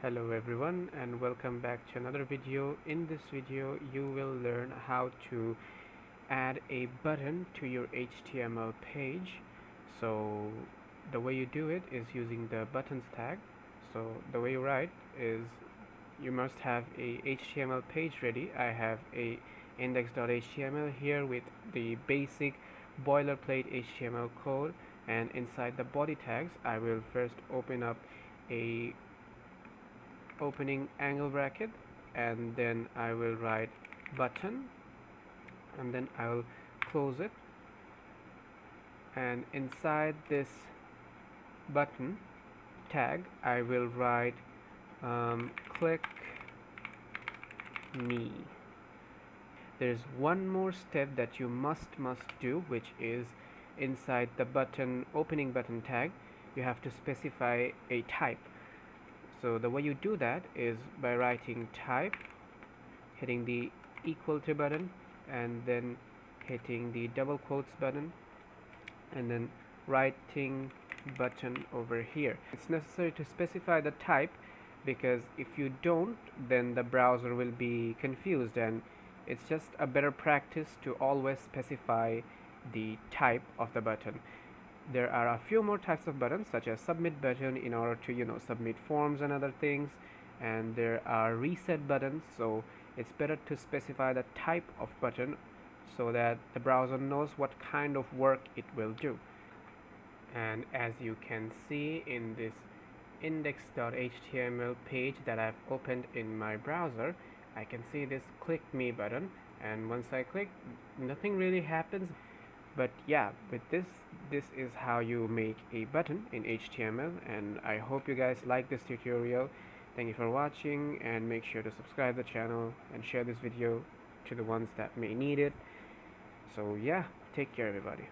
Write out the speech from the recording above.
Hello everyone and welcome back to another video. In this video you will learn how to add a button to your HTML page. So the way you do it is using the buttons tag. So the way you write is you must have a HTML page ready. I have a index.html here with the basic boilerplate HTML code, and inside the body tags I will first open up a opening angle bracket, and then I will write button, and then I will close it, and inside this button tag I will write click me. There's one more step that you must do, which is inside the button opening button tag you have to specify a type. So the way you do that is by writing type, hitting the equal to button, and then hitting the double quotes button, and then writing button over here. It's necessary to specify the type because if you don't, then the browser will be confused, and it's just a better practice to always specify the type of the button. There are a few more types of buttons, such as submit button in order to submit forms and other things, and there are reset buttons. So it's better to specify the type of button so that the browser knows what kind of work it will do. And as you can see in this index.html page that I've opened in my browser, I can see this click me button, and once I click, nothing really happens. But yeah, with this is how you make a button in HTML, and I hope you guys like this tutorial. Thank you for watching, and make sure to subscribe the channel and share this video to the ones that may need it. So yeah, take care everybody.